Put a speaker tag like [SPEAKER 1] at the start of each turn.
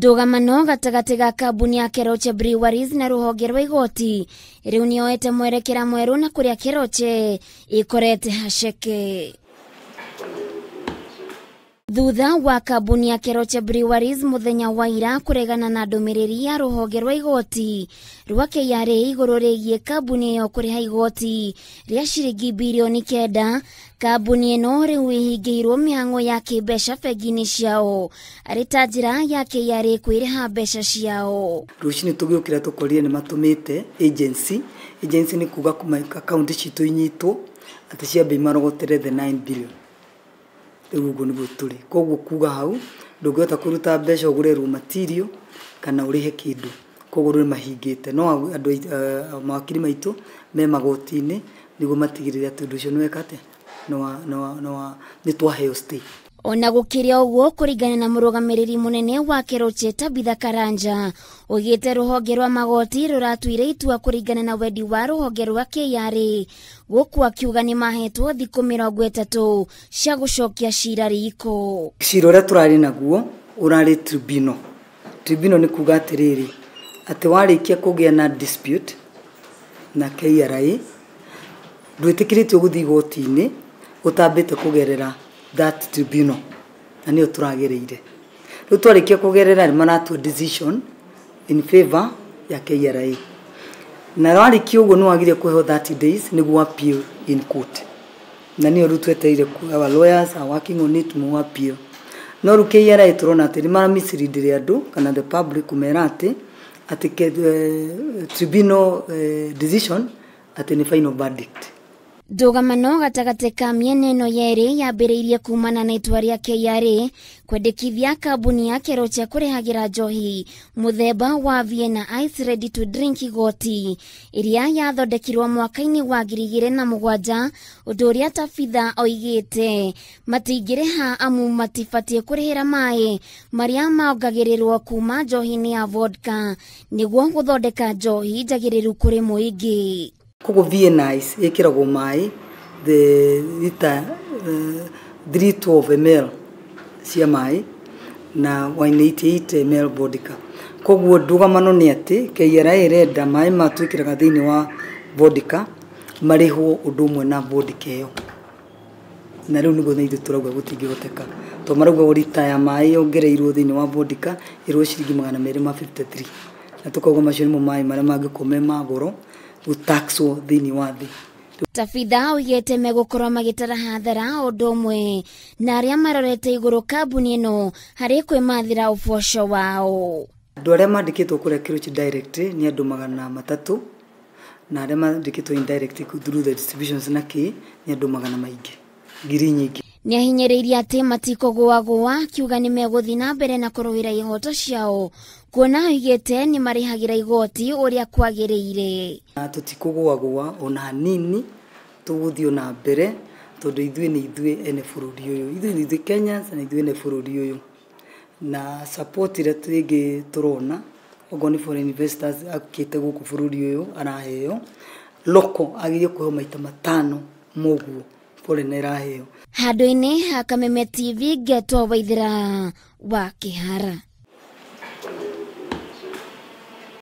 [SPEAKER 1] Ndũgamano gatagati ga kambuni ya Keroche Breweries na ruhonge rwa igoti riu nioete mwerekera mweru na kuria Keroche ikorete haceke. Thutha wa kambuni ya Keroche Breweries muthenya wa ira kuregana na ndumiriri ya ruhonge rwa igoti rwa KRA iguru rigie kambuni iyo kuriha igoti ria ciringi bilioni 9, kambuni ino riu ihingiirwo mihango ya kimbeca bengi-ini ciao ari ta njira ya KRA kwiriha mbeca ciao.
[SPEAKER 2] Rucini tugiukira tukorire ni matumite agency ni kuga kuma account citu inyitwo ati cia bei marogotere the 9 billion. Ugu nigo turi koguo kuga hau ndungihota kuruta mbeca ugure raw material kana urihe kindu koguo ri mahingite no andu mawakiri maitu me magoti-ini nigo matigirire ati ndu cio nwekate no ni twaheo stay.
[SPEAKER 1] Ona gukiria uguo kuringana na murugamiriri munene wa Keroche Tabitha Karanja ugite ruhonge rwa magoti ruratuire itua kuringana na wendi wa ruhonge rwa KRA guku akiuga ni mahetwo thiku 30 cia gucokia cira riko.
[SPEAKER 2] Cira uria turari naguo urari tribunal ni kuga atiriri ati warikia kugia na dispute na KRA ndwitikiritio guthi igoti-ini utambite kugerera that tribunal na niyo turagereire riu twarikia kugerera manatu decision in favor ya KRA na warikia uguo no agire kuheo 30 days niguo appeal in court na niyo riu tweteire our lawyers are working on it mu appeal no ru KRA turona ati ni mara mislead andu kana the public kumera ati tribunal decision ati ni final verdict.
[SPEAKER 1] Ndũgamano gatagati ka miena ino yeri yambiriirie kumana na itua ria KRA kwendekithia kambuni ya Keroche kurihagira njohi muthemba wa Vienna Ice Ready to Drink igoti iria yathondekirwo mwaka-ini wa 2007 undu uria Tabitha oigite matingiriha amu matibatie kurihira mai maria maongagirirwo kuma njohi-ini ya vodka niguo guthondeka njohi njagiriru kuri muingi.
[SPEAKER 2] Kogo Vienna Ice ikiragwo mai the liter 312 ml cia mai na 188 ml vodka. Koguo ndugamano ni ati KRA irenda mai matwikiraga thiini wa vodka marihwo undu umwe na vodka iyo na riu nigo thaithi turauga gutingihoteka to marauga liter ya mai yongereirwo thiini wa vodka irwo ciringi 253 na tukauga macio ni mai maria mangikome magoro utaxo thini wathi.
[SPEAKER 1] Tabitha oigite megukorwo magitara hathara undu umwe na aria marorete iguru kambuni ino hari kwimathira uboco wao.
[SPEAKER 2] Andu aria mandikitwo kuria Keroche direct ni andu 300 na aria mandikitwo indirect through the distributions na ki ni andu 100 maingi ngiri nyingi.
[SPEAKER 1] Niahinyiriirie ati matikogwa kiuga ni meguthi na mbere na kuruhira ihoto ciao kuona oigite ni marihagira igoti uria kwagiriire.
[SPEAKER 2] Tutikogwa ona hanini tuguthio na mbere tondu ithui ni ithui ene bururi uyu ithui Kenya na ithui ene bururi uyu na support ira twingi turona ogo ni foreign investors akite guku bururi uyu araheo loko agiye kuheo maita 5 moguo foreign iraheo.
[SPEAKER 1] Handu-ini ha Kameme TV Geto Waithira wa Kihara.